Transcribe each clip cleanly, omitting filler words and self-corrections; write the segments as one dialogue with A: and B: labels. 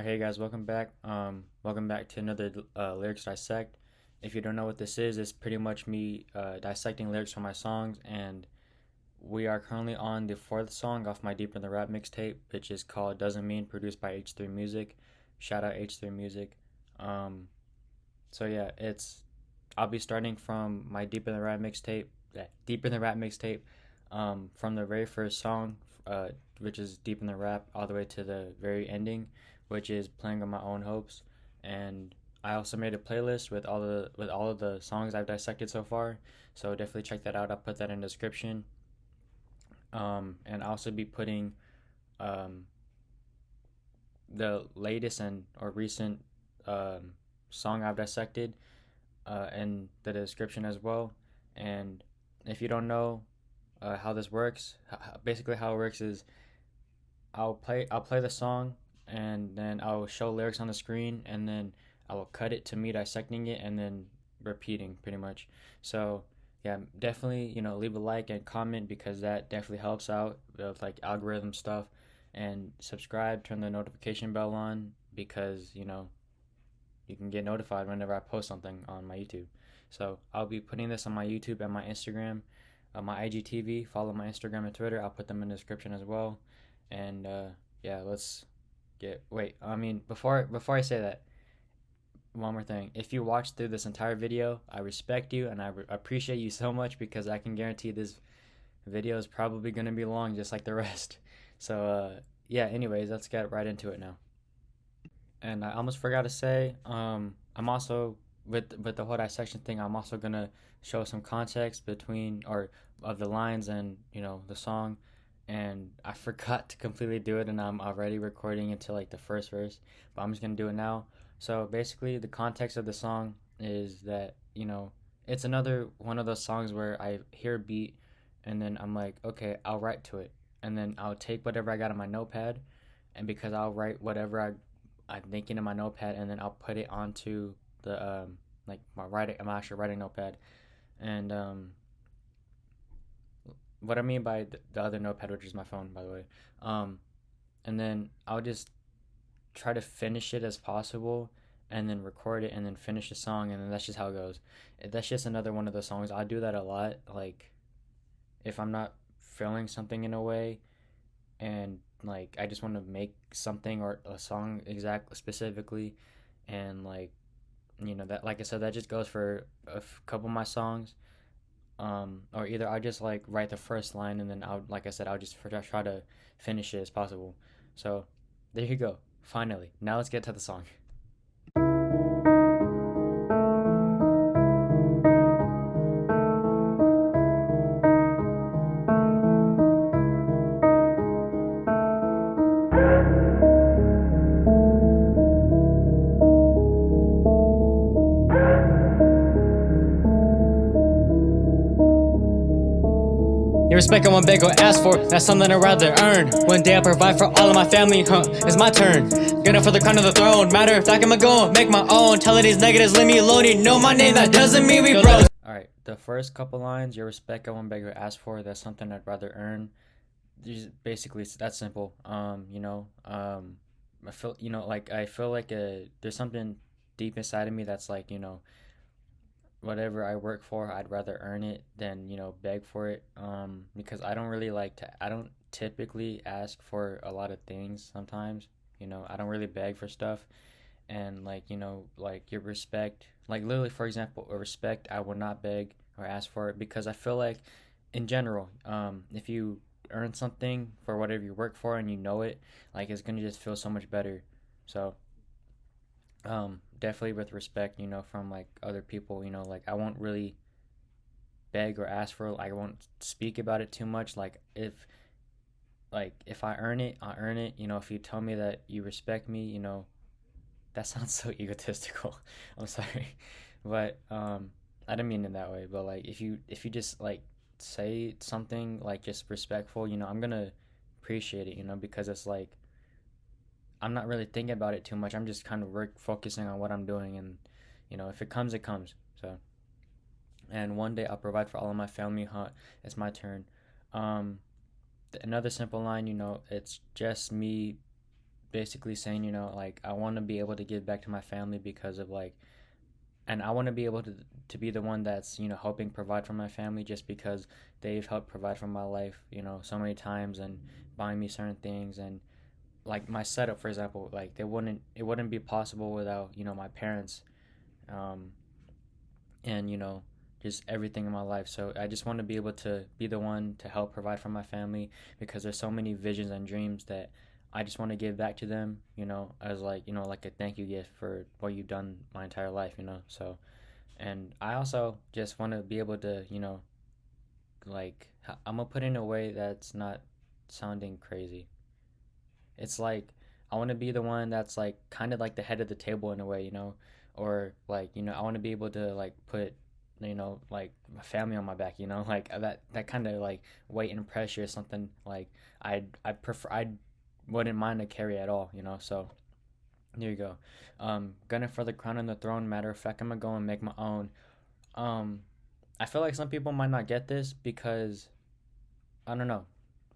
A: Hey guys, welcome back to another lyrics dissect. If you don't know what this is, it's pretty much me dissecting lyrics from my songs, and we are currently on the fourth song off my Deeper Than the Rap Mixtape, which is called Doesn't Mean, produced by H3 Music. Shout out H3 Music. Um, so yeah, it's I'll be starting from my Deeper Than Rap Mixtape, from the very first song, which is Deep in the Rap, all the way to the very ending, which is Playing on My Own Hopes. And I also made a playlist with all of the songs I've dissected so far, so definitely check that out. I'll put that in the description. And I'll also be putting um, the latest and or recent song I've dissected in the description as well. And if you don't know how this works, basically how it works is I'll play the song, and then I'll show lyrics on the screen, and then I will cut it to me dissecting it and then repeating pretty much. So yeah, definitely leave a like and comment because that definitely helps out with like algorithm stuff, and subscribe, turn the notification bell on because you can get notified whenever I post something on my YouTube. So I'll be putting this on my YouTube and my Instagram, my IGTV. Follow my Instagram and Twitter. I'll put them in the description as well. And yeah, let's get. Wait, I mean, before I say that, one more thing. If you watched through this entire video, I respect you and appreciate you so much because I can guarantee this video is probably gonna be long, just like the rest. So yeah. Anyways, let's get right into it now. And I almost forgot to say, I'm also with the whole dissection thing. I'm also gonna show some context between or of the lines and the song, and I forgot to completely do it, and I'm already recording into like the first verse, but I'm just gonna do it now. So basically, the context of the song is that it's another one of those songs where I hear a beat, and then I'm like, okay, I'll write to it, and then I'll take whatever I got on my notepad, and because I'll write whatever I'm thinking in my notepad, and then I'll put it onto the like my actual writing notepad, and what I mean by the other notepad, which is my phone, by the way, um, and then I'll just try to finish it as possible, and then record it, and then finish the song, and then that's just how it goes. That's just another one of those songs. I do that a lot, like if I'm not feeling something in a way, and like I just want to make something or a song exact specifically, and like that, like I said, that just goes for couple of my songs. Or either I just like write the first line, and then I'll, like I said, I'll just try to finish it as possible. So there you go. Finally, now let's get to the song.
B: The respect I won't beg or ask for, that's something I'd rather earn. One day I provide for all of my family, it's my turn. Get up for the crown of the throne, matter of fact I'ma go make my own. Tell these negatives, leave me alone, you know my name, that doesn't mean we bros.
A: Alright, the first couple lines, your respect I won't beg or ask for, that's something I'd rather earn. Basically, it's that simple. I feel, like I feel like there's something deep inside of me that's like, whatever I work for, I'd rather earn it than beg for it. Because I don't typically ask for a lot of things. Sometimes, I don't really beg for stuff, and like like your respect, like literally, for example, a respect, I will not beg or ask for it because I feel like, in general, if you earn something for whatever you work for and you know it, like it's gonna just feel so much better. So definitely with respect, from like other people, like I won't really beg or ask for, like I won't speak about it too much. Like if I earn it, I earn it. If you tell me that you respect me, that sounds so egotistical. I'm sorry. But I didn't mean it that way, but like if you just like say something like just respectful, I'm gonna appreciate it, because it's like I'm not really thinking about it too much. I'm just kind of focusing on what I'm doing, and if it comes, it comes. So, and one day I'll provide for all of my family. It's my turn. Um, Another simple line. It's just me basically saying, like I want to be able to give back to my family because of like, and I want to be able to be the one that's helping provide for my family just because they've helped provide for my life, so many times and buying me certain things and like my setup, for example, like it wouldn't be possible without my parents, um, and just everything in my life. So I just want to be able to be the one to help provide for my family because there's so many visions and dreams that I just want to give back to them, as like like a thank you gift for what you've done my entire life, so. And I also just want to be able to like I'm gonna put it in a way that's not sounding crazy. It's like I want to be the one that's like kind of like the head of the table in a way, or like I want to be able to like put like my family on my back, like that kind of like weight and pressure is something like I wouldn't mind to carry at all, so there you go. Gunning for the crown and the throne. Matter of fact, I'm gonna go and make my own. um I feel like some people might not get this because I don't know.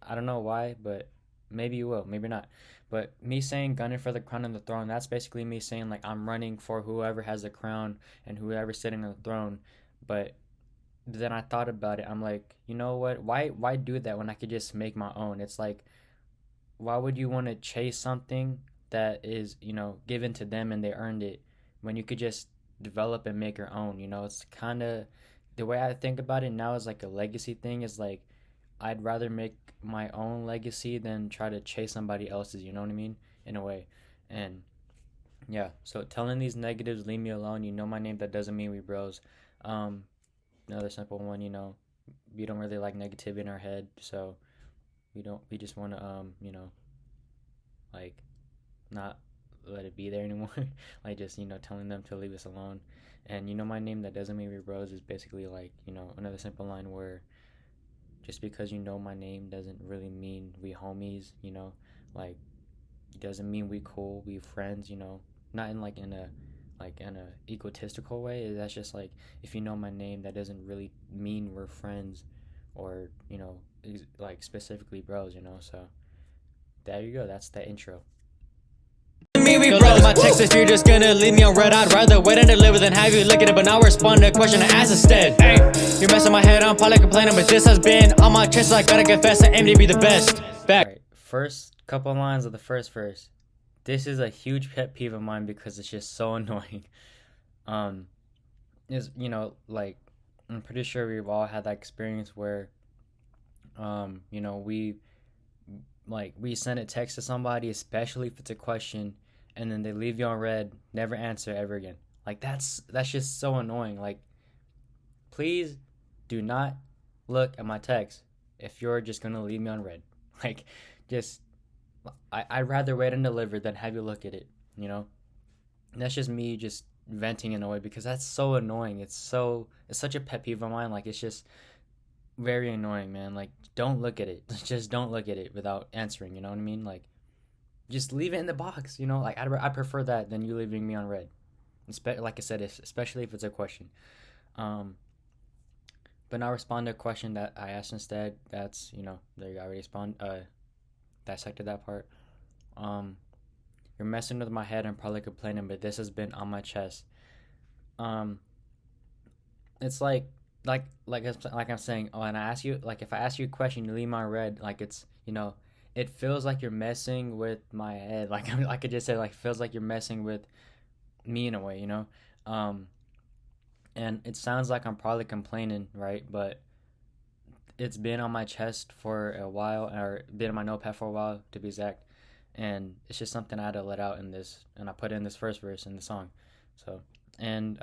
A: I don't know why, but maybe you will, maybe not. But me saying gunning for the crown and the throne, that's basically me saying like I'm running for whoever has the crown and whoever's sitting on the throne. But then I thought about it. I'm like, you know what? Why do that when I could just make my own? It's like why would you want to chase something that is, given to them and they earned it when you could just develop and make your own? It's kind of the way I think about it now is like a legacy thing is like I'd rather make my own legacy than try to chase somebody else's, you know what I mean? In a way. And yeah, so telling these negatives, leave me alone. You know my name, that doesn't mean we bros. Um, Another simple one, we don't really like negativity in our head, so we just want to, like not let it be there anymore. Like just, telling them to leave us alone. And my name, that doesn't mean we bros is basically like, another simple line where just because my name doesn't really mean we homies, like it doesn't mean we cool, we friends, not in like in a egotistical way. That's just like if you know my name, that doesn't really mean we're friends or like specifically bros, so there you go, that's the intro.
B: Me, we bros. My text if you're just gonna leave me on red, I'd rather wait and deliver than have you look at it, but now respond to a question I ask instead. Hey, you're messing my head, I'm probably complaining, but this has been on my chest, so I gotta confess, I aim to be the best. Back.
A: All right, first couple lines of the first verse. This is a huge pet peeve of mine because it's just so annoying. Um, is like I'm pretty sure we've all had that experience where we like we send a text to somebody, especially if it's a question, and then they leave you on red, never answer ever again. Like that's just so annoying. Like please do not look at my text if you're just gonna leave me on red. Like just I'd rather wait and deliver than have you look at it, And that's just me just venting in a way because that's so annoying. It's such a pet peeve of mine. Like it's just very annoying, man. Like don't look at it. Just don't look at it without answering, you know what I mean? Like just leave it in the box, like I prefer that than you leaving me on red. Like I said, especially if it's a question. Um but now respond to a question that I asked instead. That's there you go, I already dissected that part. um you're messing with my head, I'm probably complaining, but this has been on my chest. um it's like I'm saying, oh, and I ask you, like if I ask you a question, you leave my red, like it's it feels like you're messing with my head. Like I could just say like feels like you're messing with me in a way, um and it sounds like I'm probably complaining, right? But it's been on my chest for a while, or been on my notepad for a while to be exact, and it's just something I had to let out in this, and I put it in this first verse in the song. So, and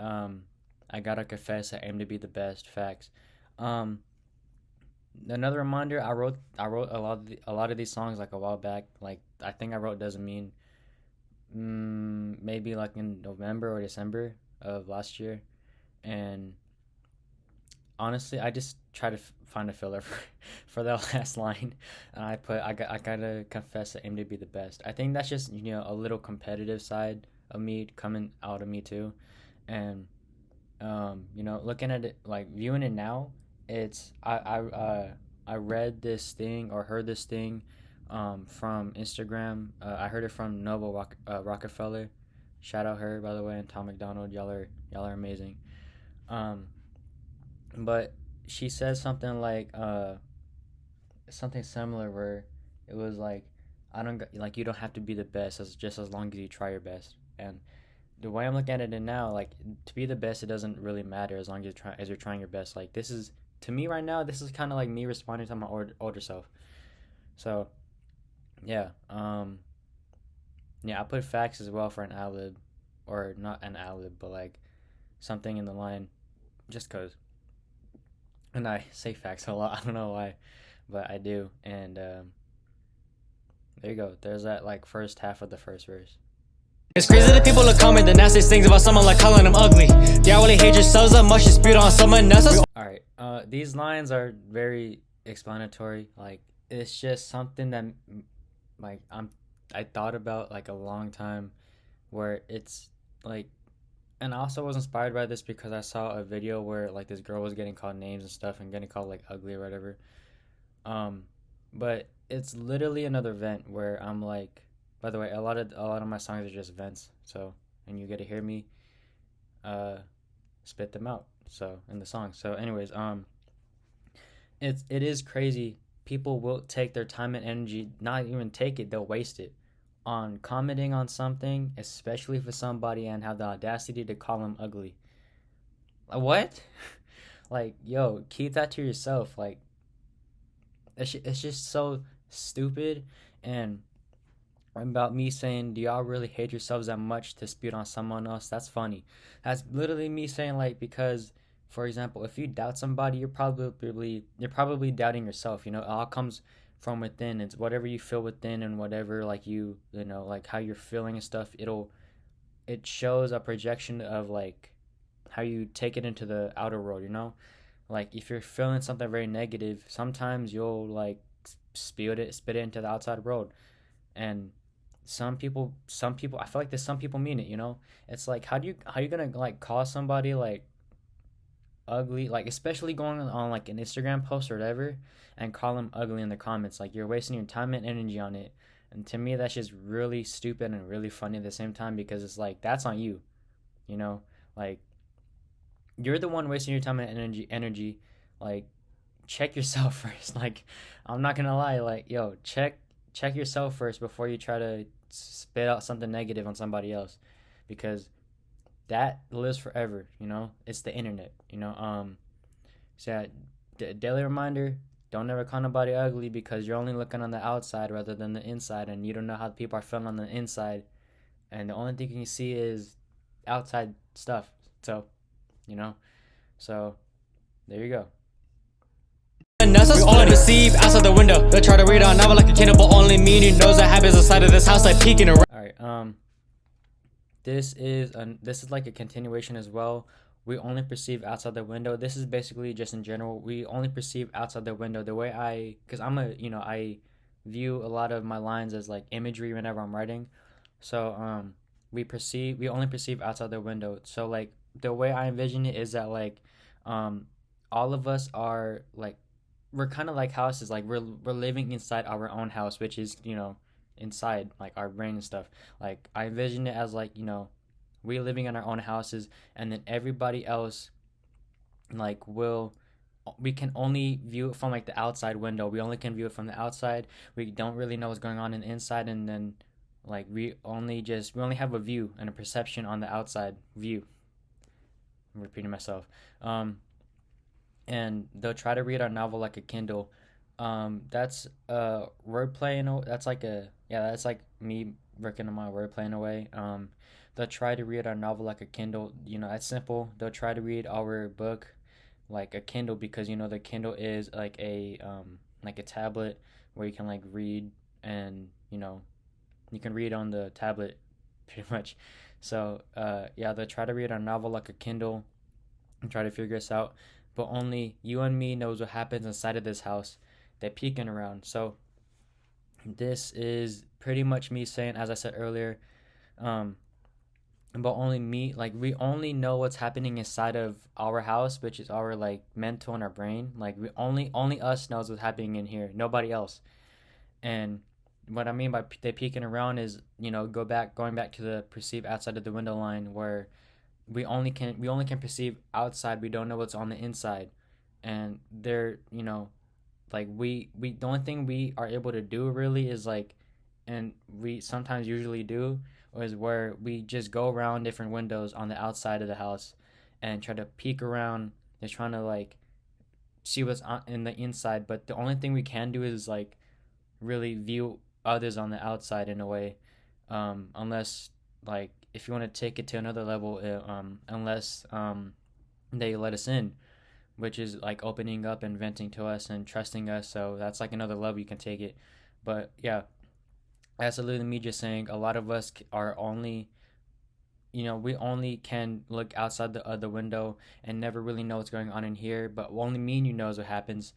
A: I gotta confess, I aim to be the best. Facts. Um, Another reminder, I wrote a lot of these songs like a while back. Like I think I wrote doesn't mean maybe like in November or December of last year, and honestly, I just try to find a filler for that last line, and I gotta confess, I aim to be the best. I think that's just a little competitive side of me coming out of me too, and looking at it, like viewing it now, it's I read this thing or heard this thing from Instagram. I heard it from Rockefeller. Shout out her, by the way, and Tom McDonald. Y'all are amazing. Um, but she said something like something similar where it was like, I don't like, you don't have to be the best as long as you try your best. And the way I'm looking at it now, like, to be the best, it doesn't really matter as long as you're trying your best. Like, this is, to me right now, this is kind of like me responding to my older self. So yeah, yeah, I put facts as well for an ad lib, or not an ad lib, but like something in the line, just cause. And I say facts a lot. I don't know why, but I do. And there you go. There's that like first half of the first verse.
B: It's crazy that people look comment the nastiest things about someone, like calling them ugly. Y'all really hate yourselves that much to spit on someone else.
A: All right. These lines are very explanatory. Like, it's just something that like I thought about like a long time, where it's like, and I also was inspired by this because I saw a video where like this girl was getting called names and stuff and getting called like ugly or whatever. Um, but it's literally another vent where I'm like, by the way, a lot of my songs are just vents. So, and you get to hear me uh spit them out. So in the song. So anyways, it is crazy. People will take their time and energy, not even take it, they'll waste it on commenting on something, especially for somebody, and have the audacity to call them ugly. Like, what? Like, yo, keep that to yourself. Like, it's just so stupid. And about me saying, do y'all really hate yourselves that much to spit on someone else? That's funny. That's literally me saying, like, because, for example, if you doubt somebody, you're probably doubting yourself. It all comes from within. It's whatever you feel within, and whatever, like, like how you're feeling and stuff. It shows a projection of like how you take it into the outer world. Like, if you're feeling something very negative, sometimes you'll like spit it into the outside world. And some people, I feel like there's some people mean it. It's like, how you gonna like call somebody like ugly, like, especially going on like an Instagram post or whatever, and call them ugly in the comments? Like, you're wasting your time and energy on it. And to me, that's just really stupid and really funny at the same time, because it's like, that's on you. you know like, you're the one wasting your time and energy. Like, check yourself first. Like, I'm not gonna lie, like, yo, check yourself first before you try to spit out something negative on somebody else, because that lives forever. It's the internet. So yeah, daily reminder: don't ever call nobody ugly, because you're only looking on the outside rather than the inside, and you don't know how people are feeling on the inside, and the only thing you can see is outside stuff. So you know so there you go.
B: We all deceive outside the window. They try to read our novel like a Kindle, but only meaning knows that happens inside of this house, like peeking around.
A: All right. This is like a continuation as well. We only perceive outside the window. This is basically just in general. We only perceive outside the window. The way because I view a lot of my lines as like imagery whenever I'm writing. So we only perceive outside the window. So like, the way I envision it is that like, all of us are like, we're kind of like houses. Like, we're living inside our own house, which is inside like our brain and stuff. Like, I envision it as like, we living in our own houses, and then everybody else, like, we can only view it from like the outside window. We only can view it from the outside. We don't really know what's going on in the inside, and then like, we only have a view and a perception on the outside view. I'm repeating myself. And they'll try to read our novel like a Kindle. That's wordplay. That's like me working on my wordplay in a way. They'll try to read our novel like a Kindle. That's simple. They'll try to read our book like a Kindle, because the Kindle is like a tablet where you can like read, and you can read on the tablet pretty much. So yeah, they'll try to read our novel like a Kindle and try to figure us out, but only you and me knows what happens inside of this house. They're peeking around. So this is pretty much me saying, as I said earlier, but only me, like, we only know what's happening inside of our house, which is our like mental and our brain. Like, we only us knows what's happening in here, nobody else. And what I mean by they peeking around is, going back to the perceive outside of the window line, where we only can perceive outside. We don't know what's on the inside, and they're, like, we the only thing we are able to do really is like, and we sometimes usually do, is where we just go around different windows on the outside of the house and try to peek around, just trying to like see what's in the inside. But the only thing we can do is like really view others on the outside in a way, unless, like, if you want to take it to another level, unless they let us in, which is like opening up and venting to us and trusting us. So that's like another level you can take it. But yeah, that's literally me just saying a lot of us are only, we only can look outside the window and never really know what's going on in here. But only me and you knows what happens,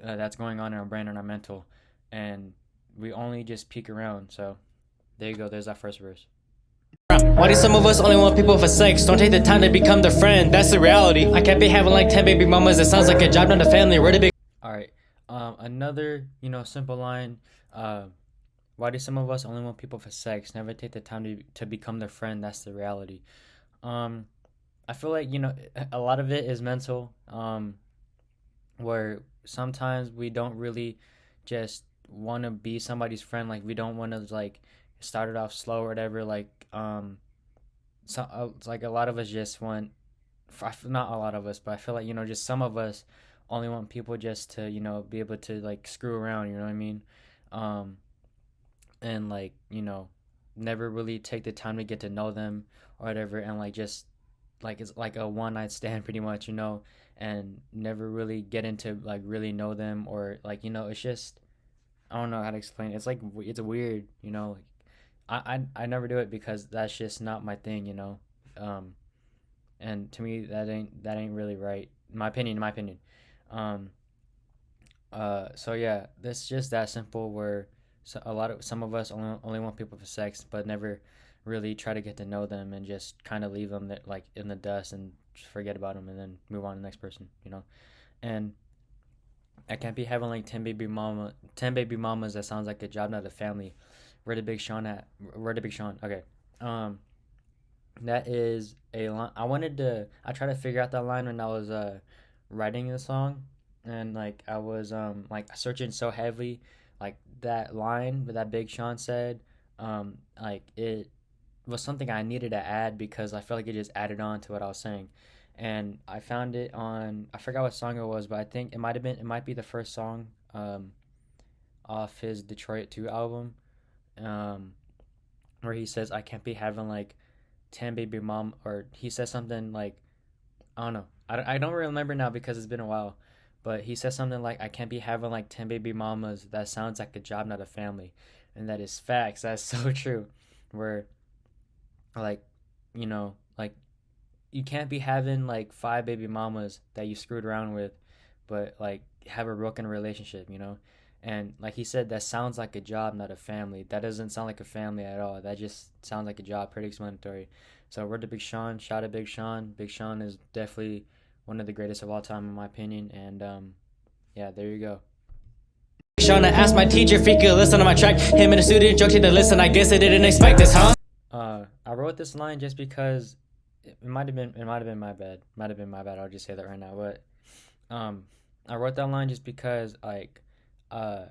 A: that's going on in our brain and our mental, and we only just peek around. So there you go. There's that first verse.
B: Why do some of us only want people for sex? Don't take the time to become their friend. That's the reality. I can't be having like 10 baby mamas. It sounds like a job, not a family. We're the big.
A: All right. Another, simple line. Why do some of us only want people for sex? Never take the time to become their friend. That's the reality. Um, I feel like, a lot of it is mental. Where sometimes we don't really just want to be somebody's friend. Like, we don't want to like start it off slow or whatever. Like, so it's like a lot of us just want, not a lot of us, but I feel like, just some of us only want people just to, be able to like screw around. You know what I mean? Um, and like, never really take the time to get to know them or whatever, and like just like it's like a one night stand pretty much, and never really get into like really know them, or like, it's just, I don't know how to explain it. It's like it's weird, like I never do it because that's just not my thing, um and to me that ain't really right, in my opinion. um so yeah, that's just that simple, where some of us only want people for sex, but never really try to get to know them, and just kind of leave them that, like, in the dust, and just forget about them and then move on to the next person. And I can't be having like 10 baby mamas. That sounds like a job, not a family. Where the big Sean at? Where the big Sean? Okay. Um, that is a line. I tried to figure out that line when I was writing the song, and like I was like searching so heavily, like that line that Big Sean said, like it was something I needed to add because I felt like it just added on to what I was saying. And I found it on, I forgot what song it was, but I think it might be the first song off his Detroit 2 album, um where he says I can't be having like 10 baby mom, or he says something like, I don't know. I don't remember now because it's been a while, but he says something like I can't be having like 10 baby mamas. That sounds like a job, not a family. And that is facts. That's so true. Where, like, like, you can't be having like five baby mamas that you screwed around with, but like have a broken relationship. And like he said, that sounds like a job, not a family. That doesn't sound like a family at all. That just sounds like a job. Pretty explanatory. So word to Big Sean. Shout out Big Sean. Big Sean is definitely one of the greatest of all time in my opinion. And yeah, there you go.
B: Shauna asked my teacher if he could listen to my track. Him and the student joked to listen. I guess they didn't expect this, huh?
A: I wrote this line just because it might have been my bad. Might have been my bad. I'll just say that right now. But um, I wrote that line just because, like, uh,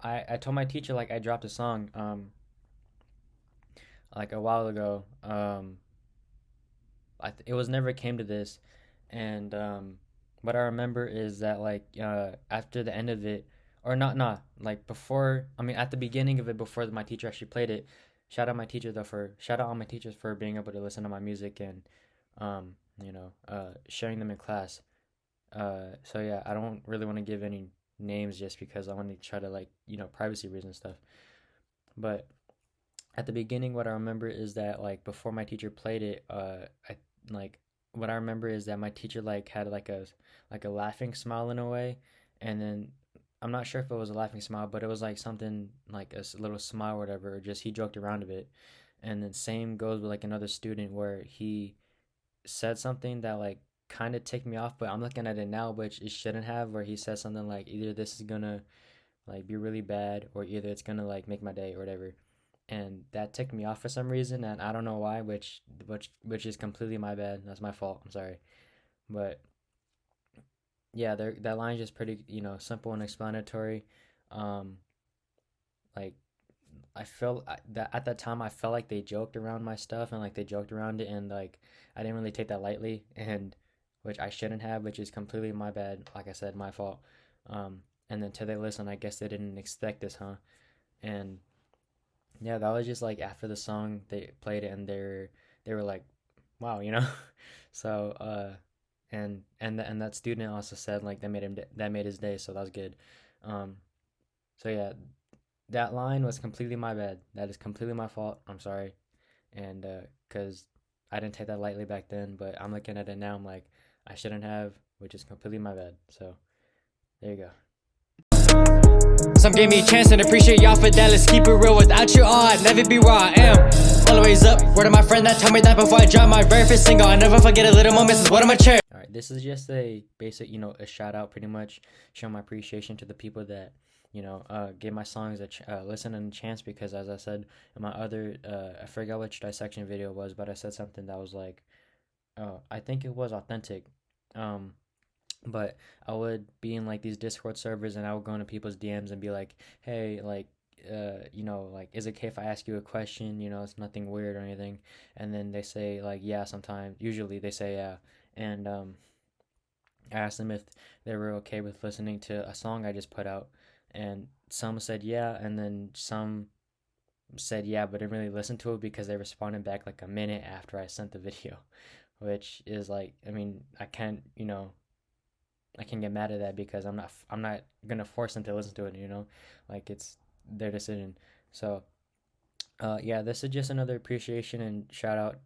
A: I told my teacher, like, I dropped a song like a while ago. It was never came to this, and what I remember is that, like, after the end of it, or not like before. I mean, at the beginning of it, before my teacher actually played it. Shout out all my teachers for being able to listen to my music, and sharing them in class. So yeah, I don't really want to give any names just because I want to try to, like, privacy reasons stuff. But at the beginning, what I remember is that, like, before my teacher played it, I like what I remember is that my teacher, like, had like a laughing smile in a way, and then I'm not sure if it was a laughing smile, but it was like something like a little smile or whatever. Or just he joked around a bit, and then same goes with like another student where he said something that, like, kind of ticked me off, but I'm looking at it now, which it shouldn't have. Where he said something like either this is gonna like be really bad, or either it's gonna like make my day or whatever. And that ticked me off for some reason, and I don't know why, which is completely my bad. That's my fault. I'm sorry. But yeah, that line is just pretty, simple and explanatory. Um, like I felt that at that time I felt like they joked around my stuff and like they joked around it, and like I didn't really take that lightly, and which I shouldn't have, which is completely my bad. Like I said, my fault. And then till they listen, I guess they didn't expect this, huh? And yeah, that was just like after the song they played it, and they were like, wow, So and that student also said like that made his day, so that was good. Um, so yeah, that line was completely my bad. That is completely my fault. I'm sorry. And cuz I didn't take that lightly back then, but I'm looking at it now, I'm like I shouldn't have, which is completely my bad. So, there you go.
B: Some gave me a chance and appreciate y'all for that. Let's keep it real, without you all, I'd never be where I am. Always up, word of my friend that told me that before I dropped my very first single. I never forget a little moments, is what I'm a cherish.
A: All right, this is just a basic, a shout out, pretty much, show my appreciation to the people that, gave my songs listen and a chance, because as I said in my other, I forgot which dissection video it was, but I said something that was like, I think it was authentic. Um, but I would be in like these Discord servers, and I would go into people's DMs and be like, hey, like, like, is it okay if I ask you a question? It's nothing weird or anything. And then they say like, yeah, sometimes, usually they say yeah. And I asked them if they were okay with listening to a song I just put out, and some said yeah, and then some said yeah, but didn't really listen to it because they responded back like a minute after I sent the video, which is like, I mean, I can get mad at that because I'm not gonna force them to listen to it. Like it's their decision. So yeah, this is just another appreciation and shout out,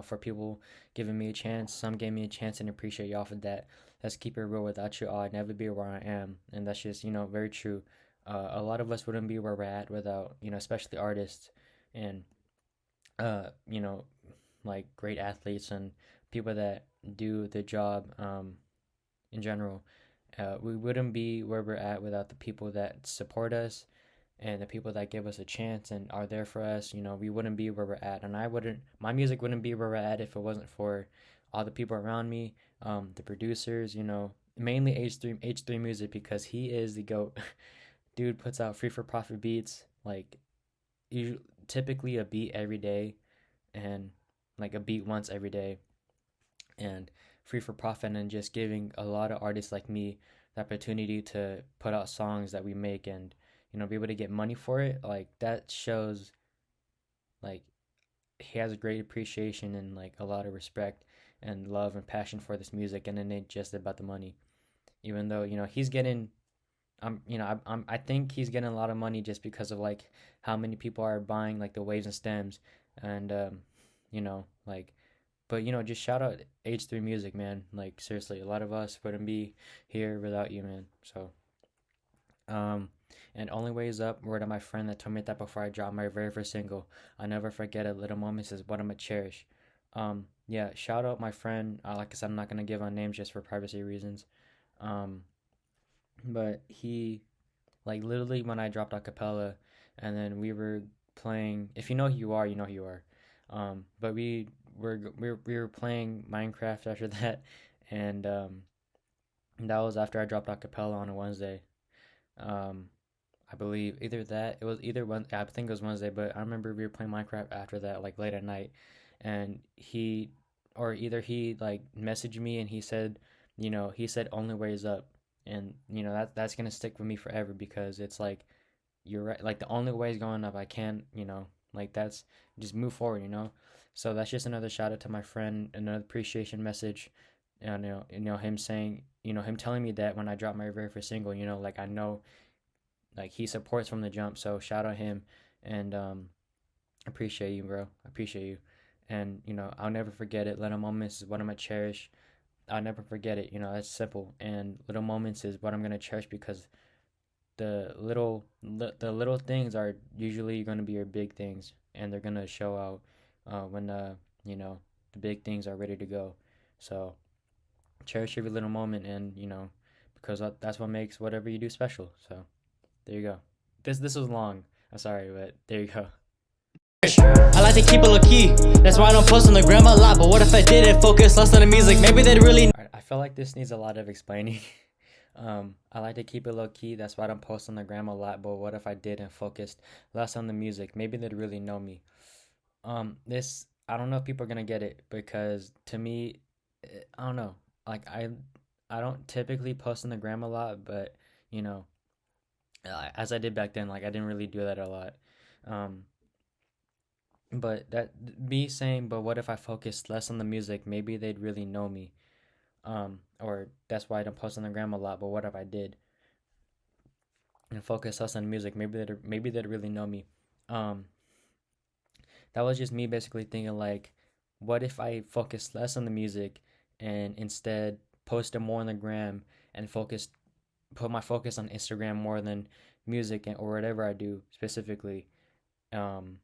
A: for people giving me a chance. Some gave me a chance, and appreciate y'all for that. Let's keep it real. Without you all, I'd never be where I am, and that's just very true. A lot of us wouldn't be where we're at without, especially artists and uh you know like great athletes and people that do the job in general. We wouldn't be where we're at without the people that support us and the people that give us a chance and are there for us. We wouldn't be where we're at, and my music wouldn't be where we're at if it wasn't for all the people around me, the producers, mainly H3 Music, because he is the goat. Dude puts out free for profit beats, like you typically a beat every day, and like a beat once every day, and free for profit, and just giving a lot of artists like me the opportunity to put out songs that we make, and be able to get money for it. Like that shows like he has a great appreciation and like a lot of respect and love and passion for this music, and it ain't just about the money. Even though he's getting, I think he's getting a lot of money just because of like how many people are buying like the waves and stems, and like, but just shout out H3 Music, man. Like seriously, a lot of us wouldn't be here without you, man. So um, and Only Ways Up, word of my friend that told me that before I dropped my very first single. I'll never forget it. Little moments is what I'm gonna cherish. Yeah, shout out my friend. Like I said, I'm not gonna give out names just for privacy reasons. Um, but he, like, literally when I dropped a cappella, and then we were playing. If you know who you are, you know who you are. But we were playing Minecraft after that, and that was after I dropped a cappella on a Wednesday. Um, I believe either that it was either one. I think it was Wednesday, but I remember we were playing Minecraft after that, like late at night, and or either he like messaged me and he said only ways up, and that's gonna stick with me forever, because it's like you're right, like the only way is going up. I can't, like that's just move forward. So that's just another shout out to my friend, another appreciation message, and him saying, him telling me that when I dropped my very first single, like I know like he supports from the jump. So shout out him, and appreciate you, bro. Appreciate you, and I'll never forget it. Little moments is what I'm gonna cherish. I'll never forget it. That's simple, and little moments is what I'm gonna cherish, because the little things are usually gonna be your big things, and they're gonna show out when the big things are ready to go. So cherish every little moment, and because that's what makes whatever you do special. So. There you go. This was long. I'm sorry, but there you go.
B: I like to keep it low key. That's why I don't post on the gram a lot. But what if I didn't focus less on the music? Maybe they'd really.
A: Alright, I feel like this needs a lot of explaining. I like to keep it low key. That's why I don't post on the gram a lot. But what if I did and focused less on the music? Maybe they'd really know me. This I don't know if people are gonna get it because to me, I don't know. Like I don't typically post on the gram a lot, but you know, as I did back then, like I didn't really do that a lot. Um, but that me saying, but what if I focused less on the music? Maybe they'd really know me. Or that's why I don't post on the gram a lot. But what if I did and focus less on the music? Maybe they'd really know me. Um, that was just me basically thinking like, what if I focus less on the music and instead posted more on the gram and put my focus on Instagram more than music or whatever I do specifically. Um,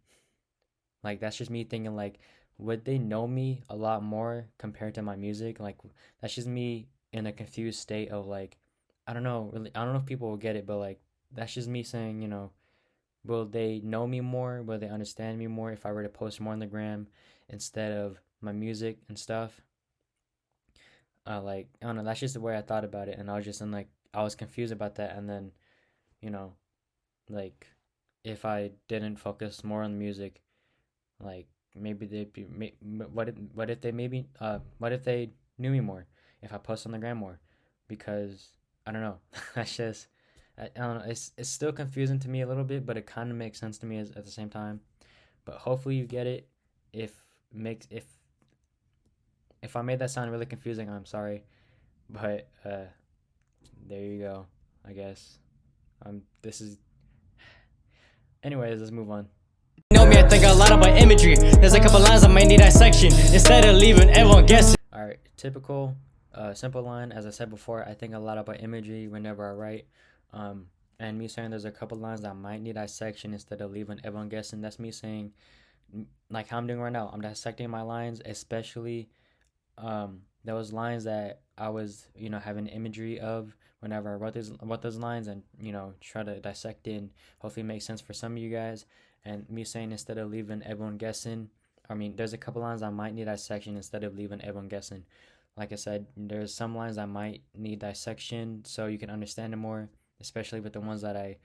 A: like that's just me thinking like, would they know me a lot more compared to my music? Like that's just me in a confused state of like, I don't know, really, I don't know if people will get it, but like that's just me saying, will they know me more? Will they understand me more if I were to post more on the gram instead of my music and stuff? Like I don't know, that's just the way I thought about it, and I was just in like I was confused about that, and then you know like if I didn't focus more on the music, like maybe they'd be what if they maybe what if they knew me more if I post on the gram more, because I don't know, that's just I don't know, it's still confusing to me a little bit, but it kind of makes sense to me at the same time. But hopefully you get it. If makes if I made that sound really confusing, I'm sorry, but there you go, I guess. This is anyways, let's move on.
B: Know me, I think a lot about imagery. There's a couple lines I might need dissection instead of leaving everyone guessing.
A: All right, typical, simple line. As I said before, I think a lot about imagery whenever I write. Um, and me saying there's a couple lines that might need dissection instead of leaving everyone guessing. That's me saying, like how I'm doing right now. I'm dissecting my lines, especially those lines that I was, having imagery of whenever I wrote those lines, and try to dissect it and hopefully make sense for some of you guys. And me saying instead of leaving everyone guessing, I mean, there's a couple lines I might need dissection instead of leaving everyone guessing. Like I said, there's some lines I might need dissection so you can understand it more, especially with the ones that I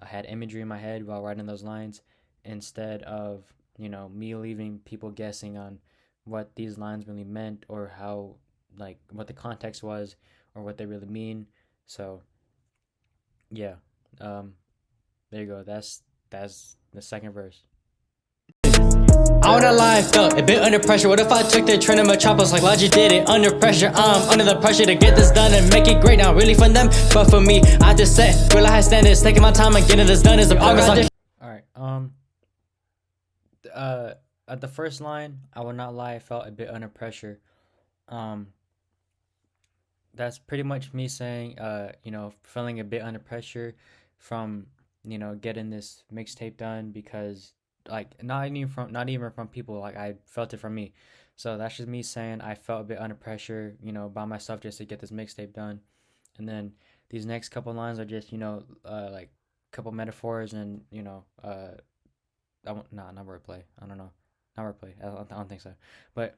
A: had imagery in my head while writing those lines, instead of me leaving people guessing on what these lines really meant, or how, like, what the context was, or what they really mean. So yeah, um, there you go. That's the second verse.
B: I wanna lie, I felt a bit under pressure. What if I took the train to Metropolis like Logic did it? Under pressure, I'm under the pressure to get this done and make it great. Not really for them, but for me, I just set really high standards. Taking my time and getting this done is the progress.
A: All right. At the first line, I will not lie, I felt a bit under pressure. Um, that's pretty much me saying, feeling a bit under pressure from, getting this mixtape done, because like not even from people, like I felt it from me. So that's just me saying I felt a bit under pressure, by myself just to get this mixtape done. And then these next couple lines are just, like couple metaphors, and I won't, nah, not wordplay. I don't know. Not wordplay. I don't think so. But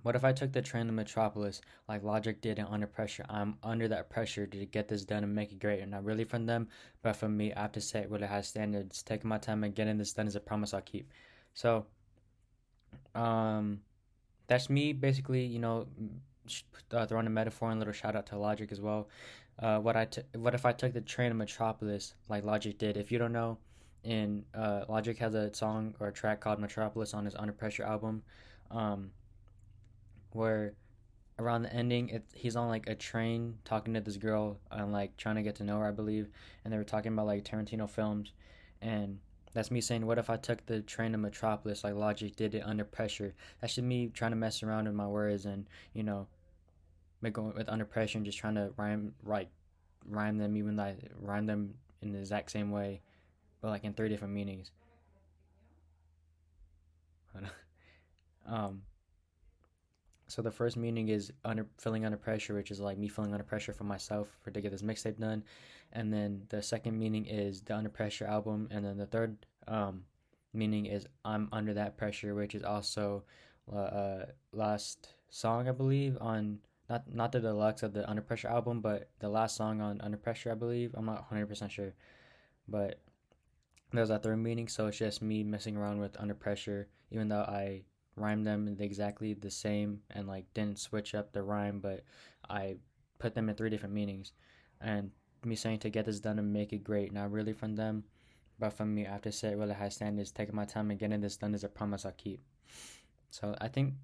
A: what if I took the train to Metropolis like Logic did in Under Pressure? I'm under that pressure to get this done and make it great. And not really from them, but from me. I have to set really high standards. Taking my time and getting this done is a promise I'll keep. So, um, that's me basically, throwing a metaphor and a little shout out to Logic as well. What if I took the train to Metropolis like Logic did? If you don't know, in Logic has a song or a track called Metropolis on his Under Pressure album, um, where around the ending, he's on like a train talking to this girl and like trying to get to know her, I believe, and they were talking about like Tarantino films, and that's me saying, what if I took the train to Metropolis like Logic did it under pressure? That's just me trying to mess around with my words and make going with under pressure and just trying to rhyme them, even though I rhyme them in the exact same way, but like in three different meanings. um, So the first meaning is feeling under pressure, which is like me feeling under pressure for myself to get this mixtape done. And then the second meaning is the Under Pressure album. And then the third meaning is I'm under that pressure, which is also last song I believe on not the deluxe of the Under Pressure album, but the last song on Under Pressure I believe. I'm not 100% sure, but there's that third meaning. So it's just me messing around with Under Pressure, even though I rhymed them exactly the same and like didn't switch up the rhyme, but I put them in three different meanings. And me saying to get this done and make it great, not really from them, but from me. I have to set really high standards. Taking my time and getting this done is a promise I'll keep. So I think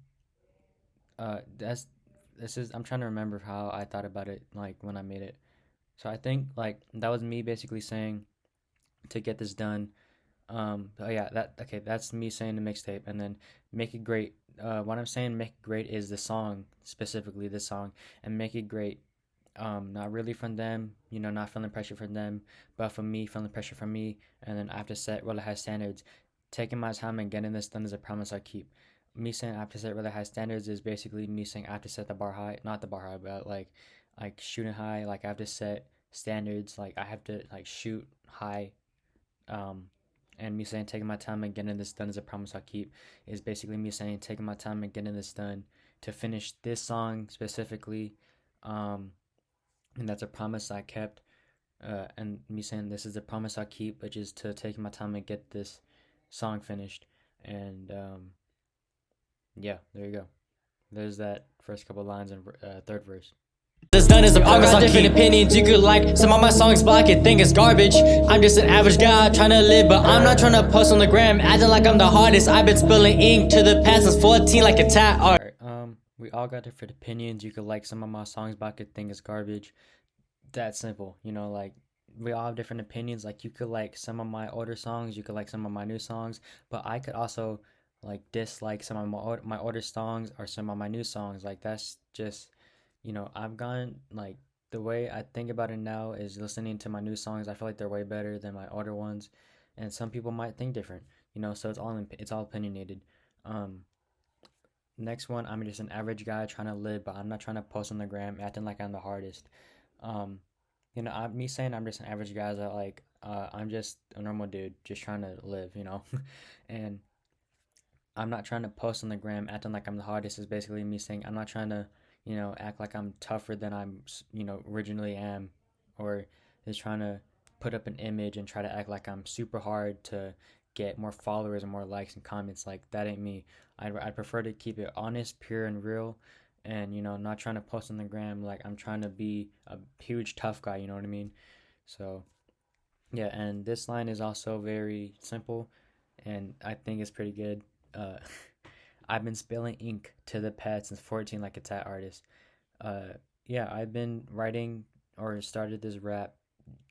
A: that's this is. I'm trying to remember how I thought about it, like when I made it. So I think like that was me basically saying to get this done. Oh yeah, that okay. That's me saying the mixtape, and then make it great. What I'm saying, make it great is the song specifically, this song, and make it great. Not really from them, not feeling pressure from them, but from me, feeling pressure from me, and then I have to set really high standards. Taking my time and getting this done is a promise I keep. Me saying I have to set really high standards is basically me saying I have to set the bar high, not the bar high, but like shooting high. Like I have to set standards. Like I have to like shoot high. Um, and me saying taking my time and getting this done is a promise I keep is basically me saying taking my time and getting this done to finish this song specifically. Um, and that's a promise I kept. And me saying this is a promise I keep, which is to take my time and get this song finished. And yeah, there you go. There's that first couple lines and third verse.
B: This done is a promise. Different opinions you could like some of my songs, but I could think it's garbage. I'm just an average guy trying to live, but I'm not trying to post on the gram acting like I'm the hardest. I've been spilling ink to the past since 14 like a tat art.
A: Alright, we all got different opinions. You could like some of my songs, but I could think it's garbage. That simple, like we all have different opinions. Like you could like some of my older songs, you could like some of my new songs, but I could also like dislike some of my older songs or some of my new songs. Like that's just, I've gone like the way I think about it now is listening to my new songs. I feel like they're way better than my older ones, and some people might think different. So it's all opinionated. Um, Next one, I'm just an average guy trying to live, but I'm not trying to post on the gram acting like I'm the hardest. Um, me saying I'm just an average guy is that like I'm just a normal dude just trying to live. And I'm not trying to post on the gram acting like I'm the hardest is basically me saying I'm not trying to, act like I'm tougher than originally am, or is trying to put up an image and try to act like I'm super hard to get more followers and more likes and comments. Like that ain't me. I'd prefer to keep it honest, pure, and real, and not trying to post on the gram like I'm trying to be a huge tough guy. You know what I mean? So yeah, and this line is also very simple, and I think it's pretty good. Uh, I've been spilling ink to the pad since 14 like a tat artist. Uh, yeah, I've been writing or started this rap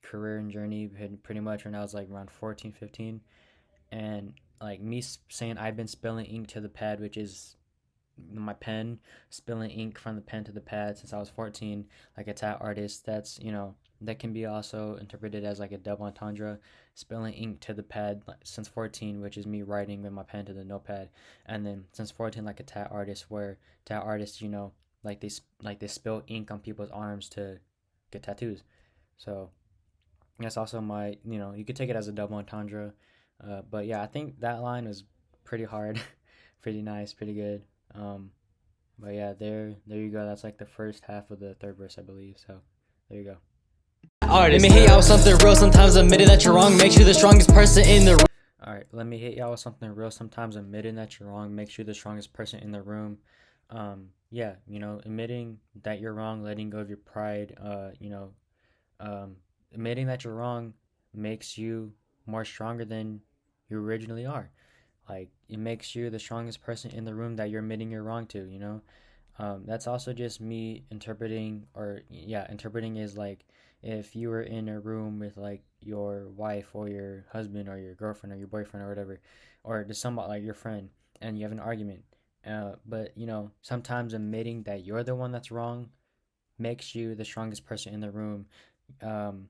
A: career and journey pretty much when I was like around 14, 15. And like me saying I've been spilling ink to the pad, which is my pen, spilling ink from the pen to the pad since I was 14, like a tat artist. That's, that can be also interpreted as like a double entendre, spilling ink to the pad since 14, which is me writing with my pen to the notepad. And then since 14, like a tat artist, where tat artists, like they spill ink on people's arms to get tattoos. So that's also my, you could take it as a double entendre. But yeah, I think that line was pretty hard, pretty nice, pretty good. Um, but yeah, there you go. That's like the first half of the third verse, I believe. So there you go.
B: Let me hit y'all with something real. Sometimes admitting that you're wrong makes you the strongest person in the room.
A: All right, let me hit y'all with something real. Sometimes admitting that you're wrong makes you the strongest person in the room. Yeah, admitting that you're wrong, letting go of your pride. Um, Admitting that you're wrong makes you more stronger than you originally are. Like it makes you the strongest person in the room that you're admitting you're wrong to. That's also just me interpreting, or yeah, interpreting is like if you were in a room with like your wife or your husband or your girlfriend or your boyfriend or whatever, or just somebody like your friend, and you have an argument. But sometimes admitting that you're the one that's wrong makes you the strongest person in the room. Um,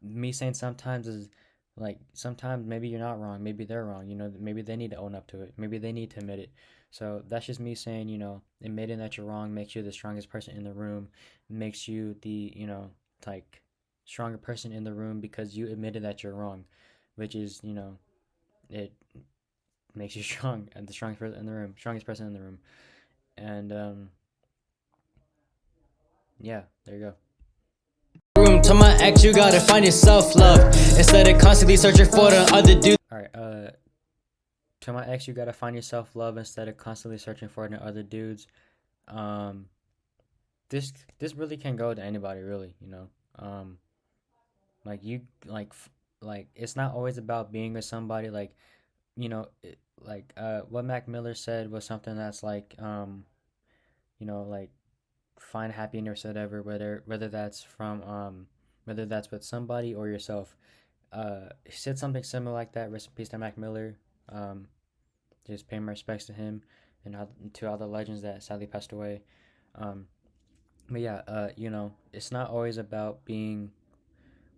A: Me saying sometimes is like sometimes maybe you're not wrong, maybe they're wrong. Maybe they need to own up to it, maybe they need to admit it. So that's just me saying, admitting that you're wrong makes you the strongest person in the room, makes you the, like stronger person in the room because you admitted that you're wrong, which is, it makes you strong and the strongest person in the room, strongest person in the room. And yeah, there you go.
B: Room to my ex, you gotta find yourself love instead of constantly searching for the other dude.
A: All right, to my ex, you gotta find yourself love instead of constantly searching for it in other dudes. Um, this really can go to anybody, really. Like you like it's not always about being with somebody. Like what Mac Miller said was something that's like like find happiness or whatever, whether that's from whether that's with somebody or yourself. He said something similar like that. Rest in peace to Mac Miller. Um, just pay my respects to him and to all the legends that sadly passed away. Um, but yeah, it's not always about being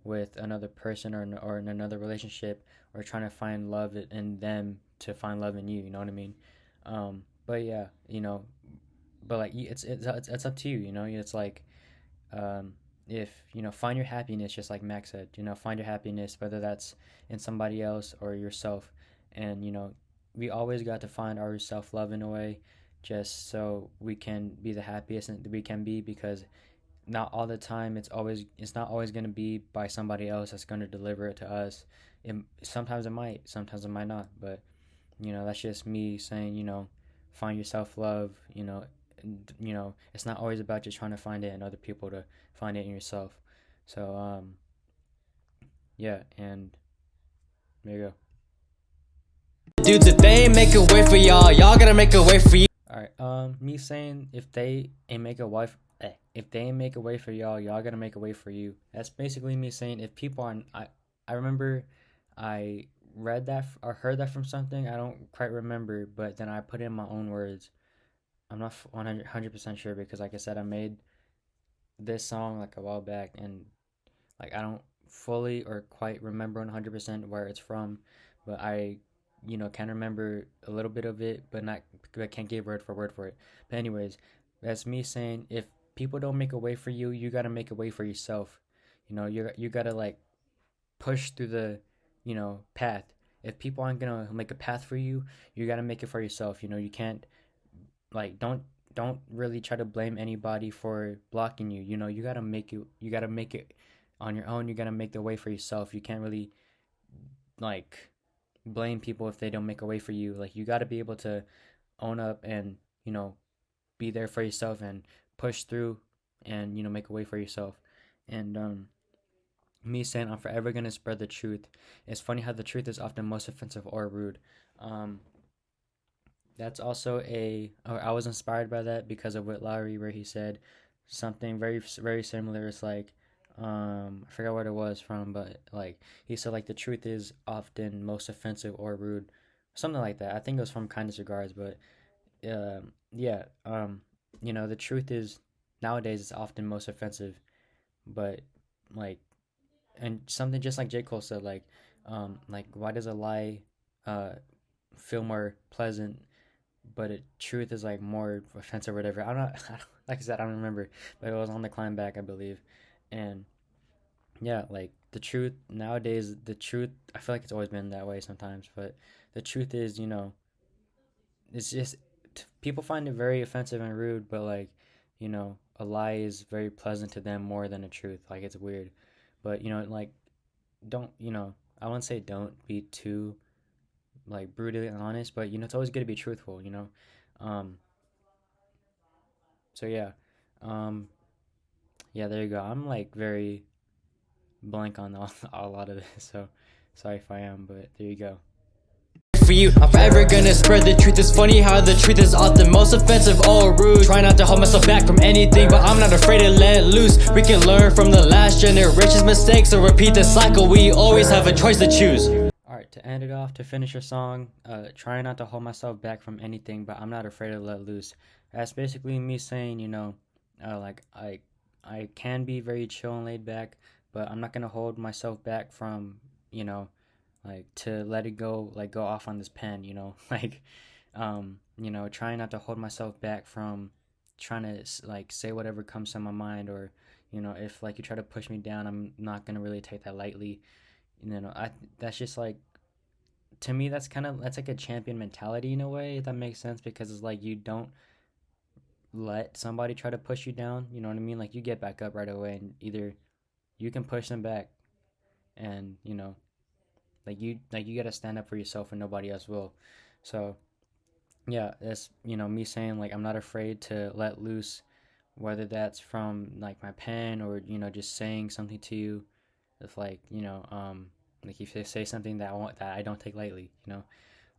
A: with another person or in another relationship or trying to find love in them to find love in you. You know what I mean? But yeah, but like it's up to you. It's like if find your happiness, just like Max said. Find your happiness, whether that's in somebody else or yourself. And we always got to find our self love in a way, just so we can be the happiest that we can be. Because not all the time it's not always going to be by somebody else that's going to deliver it to us. Sometimes it might not. But that's just me saying, find your self love. It's not always about just trying to find it in other people, to find it in yourself. So yeah, and there you go.
B: Dudes, if they ain't make a way for y'all, y'all gotta make a way for you.
A: All right, me saying if they ain't make a wife if they ain't make a way for y'all gotta make a way for you. That's basically me saying if people are I remember I read that or heard that from something. I don't quite remember, but then I put it in my own words. I'm not 100% sure because, like I said, I made this song like a while back, and like I don't fully or quite remember 100% where it's from, but I can remember a little bit of it, but not, but can't give word for it. But anyways, that's me saying if people don't make a way for you, you got to make a way for yourself. You got to like push through the path. If people aren't going to make a path for you, you got to make it for yourself. You can't like don't really try to blame anybody for blocking you. You got to make it on your own. You got to make the way for yourself. You can't really like blame people if they don't make a way for you. Like you got to be able to own up and be there for yourself and push through and make a way for yourself. And me saying I'm forever gonna spread the truth. It's funny how the truth is often most offensive or rude. um that's also I was inspired by that because of Whit Lowry, where he said something very similar. It's like I forgot what it was from, but like he said like the truth is often most offensive or rude, something like that. I think it was from Kindness Regards. But yeah, the truth is nowadays it's often most offensive. But like, and something just like J. Cole said, like why does a lie uh feel more pleasant, but truth is like more offensive or whatever. I'm not like I said, I don't remember, but it was on the climb back, I believe. And yeah, like the truth nowadays, the truth, I feel like it's always been that way sometimes, but the truth is, it's just people find it very offensive and rude, but like, a lie is very pleasant to them more than a truth. Like it's weird, but like don't I wouldn't say don't be too like brutally honest, but it's always good to be truthful. Um, so yeah, um, yeah, there you go. I'm like very blank on a lot of this, so sorry if I am, but there you go.
B: For you, I'm forever gonna spread the truth. It's funny how the truth is often most offensive or rude. Try not to hold myself back from anything, but I'm not afraid to let loose. We can learn from the last generation's mistakes or repeat the cycle. We always have a choice to choose.
A: All right, to end it off, to finish your song, try not to hold myself back from anything, but I'm not afraid to let loose. That's basically me saying, like I can be very chill and laid back, but I'm not gonna hold myself back from, like to let it go, like go off on this pen, like, trying not to hold myself back from trying to like say whatever comes to my mind, or if like you try to push me down, I'm not gonna really take that lightly. I That's just like, to me, that's like a champion mentality in a way, if that makes sense, because it's like you don't let somebody try to push you down. You know what I mean? Like you get back up right away, and either you can push them back, and like you gotta stand up for yourself and nobody else will. So yeah, that's me saying like I'm not afraid to let loose, whether that's from like my pen or just saying something to you. If like if they say something that I don't take lightly,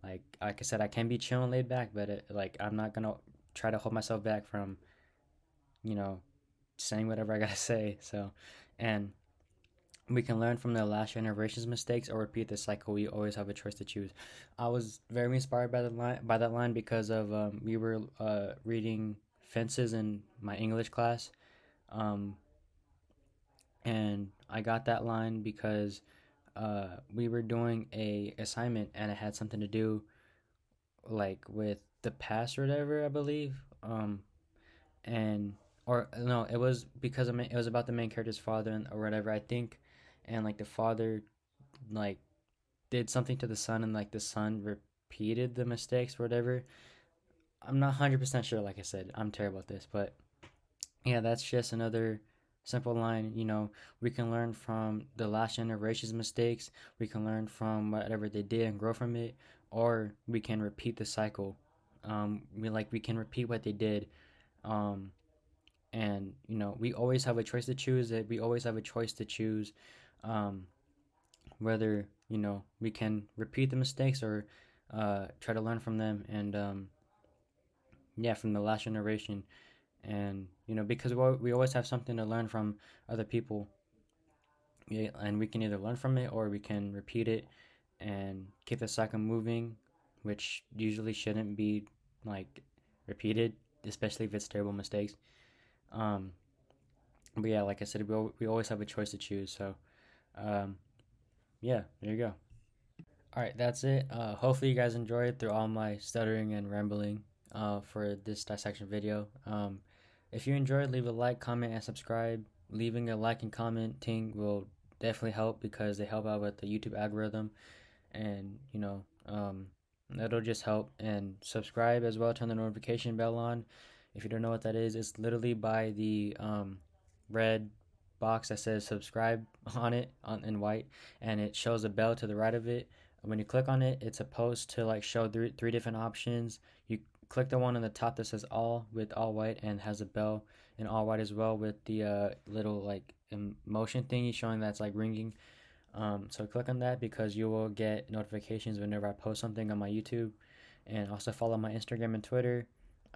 A: like I said, I can be chill and laid back, but like I'm not gonna try to hold myself back from you know saying whatever I gotta say. So, and we can learn from the last generation's mistakes or repeat the cycle. We always have a choice to choose. I was very inspired by that line because of we were reading Fences in my English class, um, and I got that line because we were doing a assignment and it had something to do like with the past or whatever, I believe. And or no, it was because it was about the main character's father or whatever, I think, and like the father like did something to the son, and like the son repeated the mistakes or whatever. I'm not 100% sure. Like I said, I'm terrible at this, but yeah, that's just another simple line. We can learn from the last generation's mistakes. We can learn from whatever they did and grow from it, or we can repeat the cycle. We can repeat what they did. And we always have a choice to choose. That we always have a choice to choose um, whether we can repeat the mistakes or try to learn from them, and yeah, from the last generation. And because we always have something to learn from other people. Yeah, and we can either learn from it or we can repeat it and keep the cycle moving, which usually shouldn't be like repeated, especially if it's terrible mistakes. um but yeah, like I said, we always have a choice to choose. So um yeah, there you go. All right, that's it. Hopefully you guys enjoyed through all my stuttering and rambling for this dissection video. If you enjoyed, leave a like, comment, and subscribe. Leaving a like and commenting will definitely help because they help out with the YouTube algorithm, and that'll just help. And subscribe as well. Turn the notification bell on. If you don't know what that is, it's literally by the red box that says subscribe on it in white, and it shows a bell to the right of it. When you click on it, it's supposed to like show three different options. You click the one on the top that says all with all white and has a bell in all white as well, with the little like emotion thingy showing that's like ringing. So click on that because you will get notifications whenever I post something on my YouTube. And also follow my Instagram and Twitter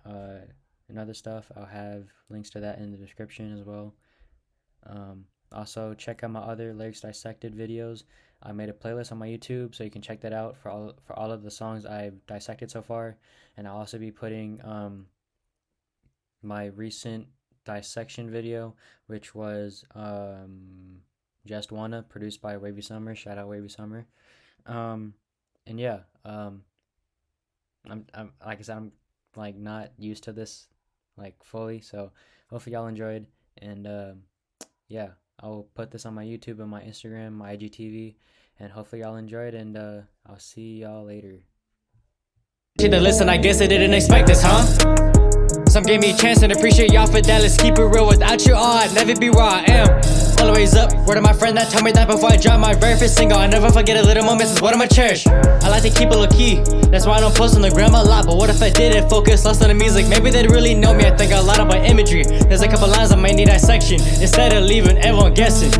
A: and other stuff. I'll have links to that in the description as well. Also check out my other Lyrics Dissected videos. I made a playlist on my YouTube, so you can check that out for all of the songs I've dissected so far. And I'll also be putting my recent dissection video, which was Just Wanna, produced by Wavy Summer. Shout out Wavy Summer. And yeah, I'm like I said, I'm like not used to this like fully, so hopefully y'all enjoyed. And yeah, I'll put this on my YouTube and my Instagram, my IGTV, and hopefully y'all enjoyed. And I'll see y'all later.
B: To the listen, I guess I didn't expect this, huh? Some gave me a chance and appreciate y'all for that. Let's keep it real. Without you all, I'd never be where I am. Always up. Word of my friend that told me that before I dropped my very first single. I never forget a little moments, is what I'ma cherish. I like to keep it low key, that's why I don't post on the gram a lot. But what if I didn't focus less on the music? Maybe they'd really know me. I think a lot about imagery. There's a couple lines I might need dissection instead of leaving everyone guessing.